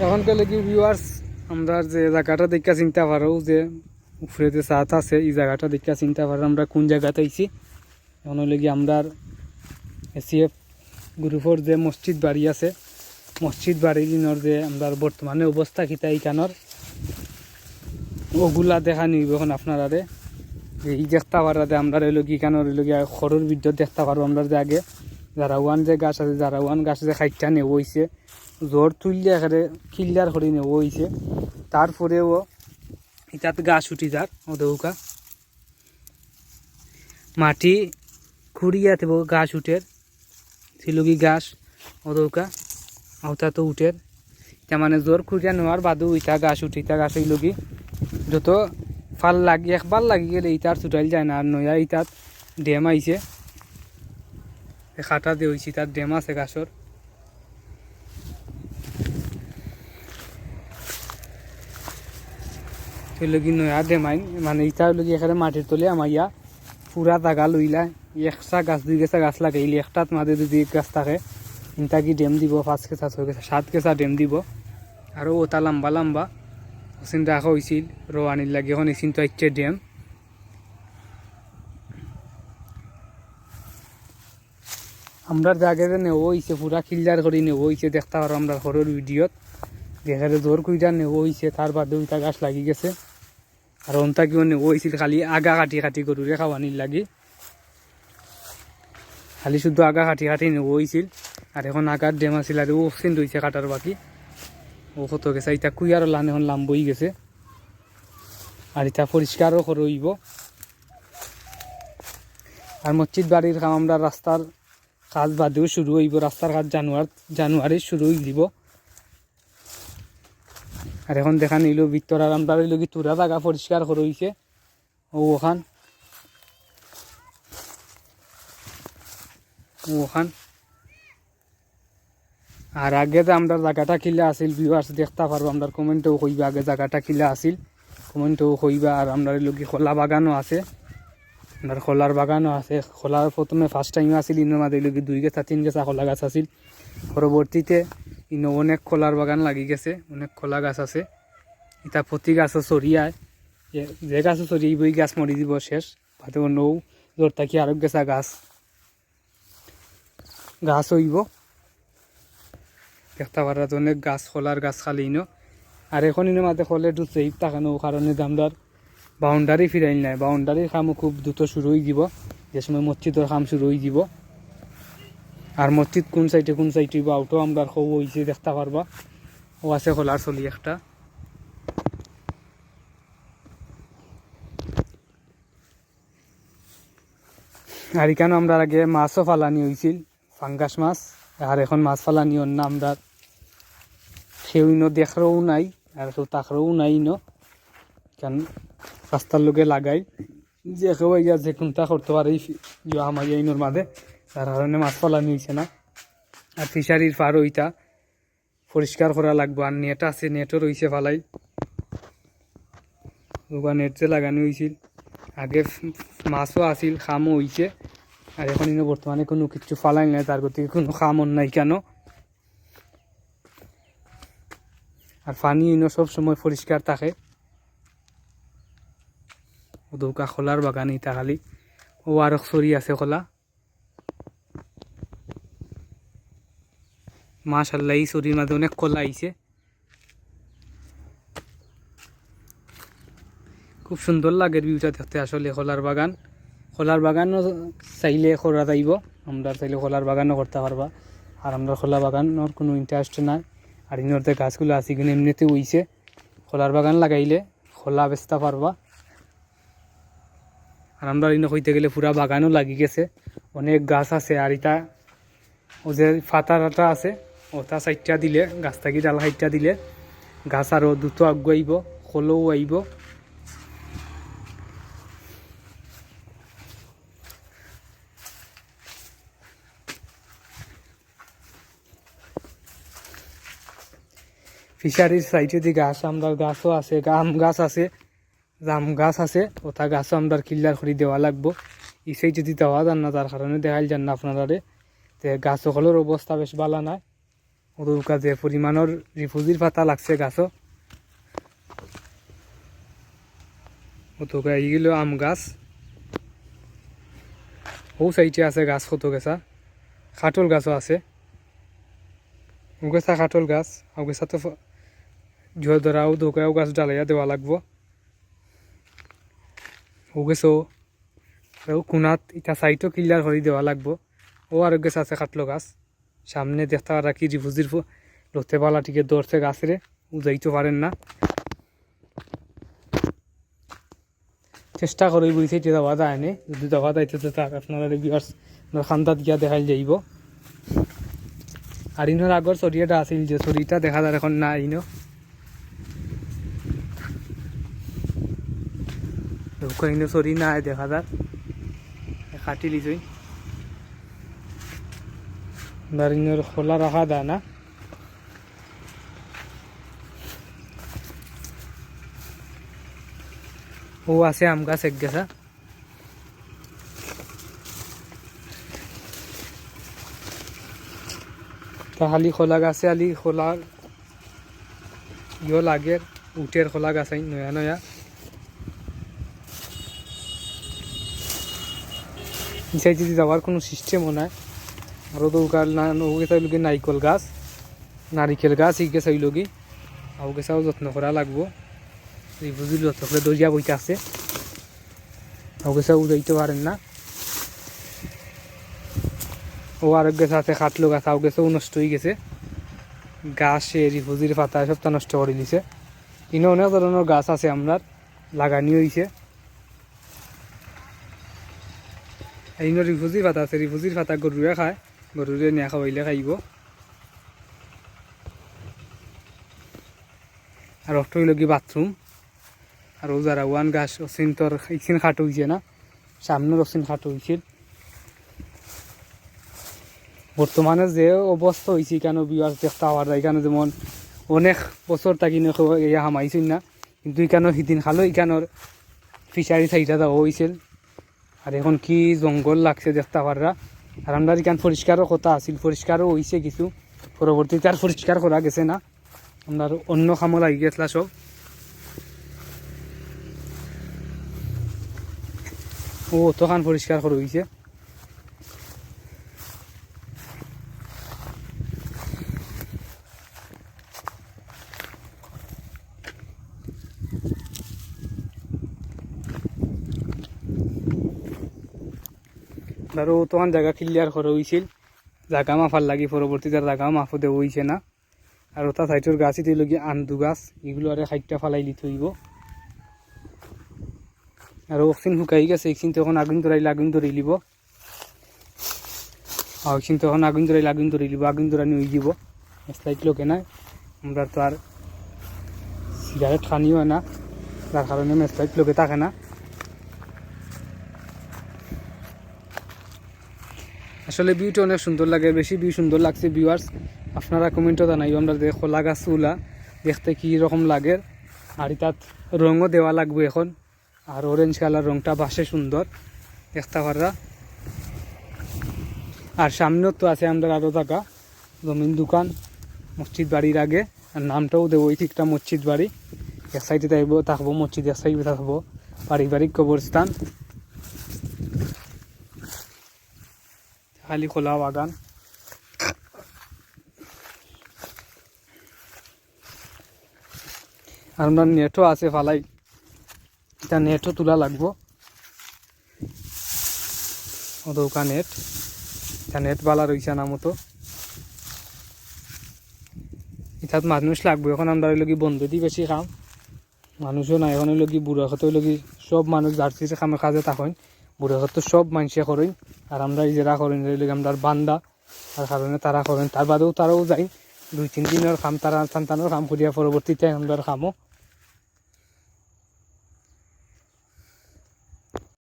এখনকার লাগি ভিউয়ার্স আমরা যে জায়গাটা দেখা চিন্তা পারো যে উপরে যে ছাদ আছে এই জায়গাটা দেখা চিন্তা পারো আমরা কোন জায়গাতে আইছি। এখন লাগি আমরা এসিএফ গ্রুপের যে মসজিদ বাড়ি আছে মসজিদ বাড়ি দিনের যে আমরা বর্তমানে অবস্থা কিতা এইখানোর ওগুলা দেখা নিব এখন আপনারা এই দেখতে পারাতে আমরা এলোকি কেনার এলোকি খরর বিদ্যুৎ দেখতে পারবো আমরা যে আগে যারা ওয়ান যে গাছ আছে যারা ওয়ান গাছ যে খাইটা নেব হয়েছে জ্বর তুললে এখানে কিল্লার করে নেব হয়েছে। তারপরেও ইটাত গাছ উঠি যাক ওদৌকা মাটি খুঁড়িয়া দেব গাছ উঠের সিলুকি গাছ ওদৌকা আওতা তো উঠের তা মানে জ্বর খুঁড়িয়া নেওয়ার বাদও ইটা গাছ উঠি ইটা গাছ হইলগি যত ফাল লাগি একবার লাগি গেলে ইটার ছুটাইল যায় না। আর নয়া ইটাত ড্যাম আইছে খাটা দিয়ে হয়েছি তার ড্যাম আছে গাছর লগি নয়া ড্যাম আইন মানে ইটা লগি এখানে মাটির তলে আমাইয়া পুরা জাগা লইলা একসা গাছ দুই গেছা গাছ লাগাইলে একটাত মাঝে যদি গাছ থাকে ইনটা কি ড্যাম দিব 5 কেঁচা 6 কেঁচা 7 কেঁচা ড্যাম দিব। আর ওটা লম্বা লম্বা ওখানে রাখা হয়েছিল রোয়ানির লাগে এখন এই তো ইচ্ছে ড্যাম আমরা জায়গাতে নেব হয়েছে পুরা ক্লিয়ার করে নেব হয়েছে দেখতে পারো আমরা ঘরের ভিডিওত যেখানে জোর কুইটা নেব হয়েছে তার বাদে ওইটা গাছ লাগি গেছে। আর অন্তা কিও নেব হয়েছিল খালি আগা কাটি কাটি গরুরে খাওয়ানির লাগি খালি শুধু আগা কাটি কাটি নেব হয়েছিল। আর এখন আগার ড্যাম আছিল আর ও সেন্ট হয়েছে কাটার বাকি ও কত গেছে এটা কুইয়ারও লান এখন লাম বই গেছে আর এটা পরিষ্কারও করে হইব। আর মসজিদ বাড়ির কাম আমরা রাস্তার কাজ বাদেও শুরু হইব রাস্তার কাজ জানুয়ারি শুরু হয়ে দিব। আর এখন দেখা নিল ভিতর আর আমরা হইল কি তুরা জায়গা পরিষ্কার করে হইছে ওখান আর আগে যে আমরা জায়গাটা কিলা আসিল ভিউয়ার্স দেখতে পারবো আমরা কমেন্টেও কইবা আগে জায়গাটা কিলা আসিল কমেন্টেও কইবা। আর আমরা হইল কি খোলা বাগানও আছে আপনার খোলার বাগানও আছে খোলার প্রথমে ফার্স্ট টাইম আসিল ইনোর মাঝে হইল কি 2 গেছা 3 গেছা খোলা গাছ আসিল পরবর্তীতে ইনো অনেক খোলার বাগান লাগি গেছে অনেক খোলা গাছ আছে। এটা প্রতি গাছও চরিয়ায় যে গাছও চরিয়ে বই গাছ মরি দিব শেষ ভাতে নৌ জোর থাকি আরো গেছা গাছ হইব দেখতে পারা অনেক গাছ খোলার গাছ খালি ইনো। আর এখন ইনো মাঝে খোলে একটু সেফ থাকানো কারণে আমরা বাউন্ডারি ফিরাইল নাই বাউন্ডারির কামও খুব দ্রুত শুরু হয়ে যাব যে সময় মসজিদের কাম শুরু হয়ে যাব। আর মসজিদ কোন সাইডে হইব আউটও আমরা খৌ হয়েছে দেখতে পারবা ও আছে খোলার চলি একটা। আর এখানে আমরা আগে মাছও ফালানি হয়েছিল ফাঙ্গাস মাছ আর এখন মাছ ফালানি অন্য আমরা সেও ইনো দেখারও নাই আর কেউ তাকারও নাই ইনো কারণ রাস্তার লোকে লাগাই যে কেউ ইয়া যে কোনটা করতে পারে আমার ইনোর মাঝে তার কারণে মাছ ফালানি হয়েছে না। আর ফিশারির পার ওইটা পরিষ্কার করা লাগবে আর নেট আছে নেটও রয়েছে ফালাই ওগা নেট যে লাগানো হয়েছিল আগে মাছও আসিল খামও হয়েছে। আর এখন ইনো বর্তমানে কোনো কিছু ফালাই নাই তার গতিকে কোনো খামও নাই কেন। আর পানি ইনো সব সময় পরিষ্কার থাকে ওদৌকা খোলার বাগান ইটা খালি ও আর সরি আছে খোলা মাশাআল্লাহ এই সরির মাঝে অনেক কলা আইছে খুব সুন্দর লাগে ভিউটা দেখতে আসলে খোলার বাগানও চাইলে করা যাইব আমরা চাইলে খোলার বাগানও করতে পারবা। আর আমরা খোলা বাগানোর কোনো ইন্টারেস্ট নাই আর ইনোর গাছগুলো আছে কিন্তু এমনিতে উইছে খোলার বাগান লাগাইলে খোলা বেচতে পারবা। আর আমরা ইনো হইতে গেলে পুরা বাগানও লাগি গেছে অনেক গাছ আছে। আর এটা ও যে ফাতা টাটা আছে ওটা সাইডটা দিলে গাছ থাকি ডাল সাইডটা দিলে গাছ আরও দ্রুত আগুয়াইব খোলও আইব। ফিশারির সাইডে যে গাছ আমরা গাছও আছে আম গাছ আছে জাম গাছ আছে ওটা গাছও আমরা ক্লিয়ার করে দেওয়া লাগবো এই সাইডে যদি দেওয়া যান না তার কারণে দেখাইল যান না আপনারা গাছ সকলের অবস্থা বেশ ভালো নাই ওদৌকা যে পরিমাণের রিফুজির পাতা লাগছে গাছও ওদৌকা এইগুলো আম গাছ ও সাইডে আছে গাছ কত গেছা কাটল গাছও আছে ও গেছা কাটল গাছ ও গেছা তো ঝড় ধরা ওদৌকাও গাছ ডালাইয়া দেওয়া লাগবো ও গেছো কোনাত ইটা সাইডও ক্লিয়ার করে দেওয়া লাগবো ও আর গেছে আছে কাটলো গাছ সামনে দেখতে পারা কি রিফুজির লতে পালা টিকে ধরছে গাছরে ও যাইতে পারেন না চেষ্টা করে বুঝতে যাওয়া যায় না যদি যাওয়া যাইতে তার আপনারা ভিউয়ার্স খান্দাত গিয়া দেখাই যাইব আর ইনোর আগর চরিয়াটা আছিল যে চরিটা দেখা যায় এখন না ইনো ইনো চরি নাই দেখা যায় কাটি লিছই ইনোর খোলা রাখা যায় না ও আছে আম গাছ এক গেছা খালি খোলা গাছে আলি খোলা ইয়ে লাগে উটের খোলা গাছ নয়া নয়া নিচাই যদি যাওয়ার কোনো সিস্টেমও নাই আরও দৌকার লোকে নারিকল গাছ নারিকেল গাছ ই গেছে লগি আও গেছাও যত্ন করা লাগবো এই বুঝি যত্ন করে দরিয়া বইতে আছে আও গেছাও যাইতে পারেন না ও আরেক গাছ আছে খাটলো গাছ আও গেছেও নষ্ট হয়ে গেছে গাছে রিফুজির পাতা সবটা নষ্ট করে দিছে ইনো অনেক ধরনের গাছ আছে আমরা লাগানি হয়েছে ইনো রিফুজির পাতা আছে রিফুজির পাতা গরুরে খায় গরুরে নিয়ে খাওয়াইলে খাইব আর অষ্ট হইল কি বাথরুম আর ও যারা ওয়ান গাছ অসিন তোর ইসিন খাটো হয়েছে না সামনের অসিন খাটো হয়েছিল বর্তমানে যে অবস্থা হয়েছে কেন বিয়ার দেখতে হওয়ার যায় কেন যেমন অনেক বছর তাকি ইয়া হামাইছিল না কিন্তু এখানে সিদিন খালো এখানোর ফিশারি সাইডা যাওয়া হয়েছিল আর এখন কি জঙ্গল লাগছে দেখতে পাররা আর আমরা এখান পরিষ্কারও কথা আছিল পরিষ্কারও হয়েছে কিছু পরবর্তীতে আর পরিষ্কার করা গেছে না আমরা অন্য কামও লাগি গেছিলা সব ও তখন পরিষ্কার করে হয়েছে ধরো তখন জায়গা ক্লিয়ার করা হয়েছিল জায়গা মাফার লাগি পরবর্তীতে জায়গাও মাফো দেওয়া হয়েছে না আর ওটা সাইডের গাছই দিল কি আন্দু গাছ এগুলো আর খাইটটা ফালাই লিতে হইব আর অক্সিন শুকাই গেছে একদিন তখন আগুন ধরাইলে আগুন ধরাই লিব আর একদিন তখন আগুন ধরাইলে আগুন ধরাই লিব আগুন ধরানি হয়ে যাব স্লাইট লোকে নাই আমরা তো আর সিগারেট খানিও না যার কারণে মেসলাইট লোকে থাকে না আসলে ভিউটা অনেক সুন্দর লাগে বেশি ভিউ সুন্দর লাগছে ভিউয়ার্স আপনারা কমেন্টও জানাইব আমরা যে খোলা গাছগুলা দেখতে কি রকম লাগে আর তাত রঙও দেওয়া লাগবে এখন আর অরেঞ্জ কালার রংটা বাসে সুন্দর দেখতে পাররা আর সামনেও তো আছে আমাদের আরও জায়গা জমিন দোকান মসজিদ বাড়ির আগে আর নামটাও দেবো ওই ঠিকটা মসজিদ বাড়ি এক সাইডে থাকবো মসজিদ এক সাইডে থাকবো পারিবারিক কবরস্থান খালি খোলা বাগান আর আমরা নেটও আছে ফালাই এটা নেটও তোলা লাগবো ওদৌকা নেট এটা নেট বালা রয়েছে না মতো এটাত মানুষ লাগবে এখন আমরা লগি বন্ধু দি বেশি খাম মানুষও নাই এখন লগি বুড়া হতে লগি সব মানুষ জার্সিতে খামে কাজে থাকেন বুড়া হতে সব মানুষে করেন আর আমরা এই যারা করেন আমরা বান্দা তার কারণে তারা করেন তার বাদেও তারাও যাই 2-3 দিনের খাম তারা সন্তানের খাম করিয়া পরবর্তীতে আমরা খামো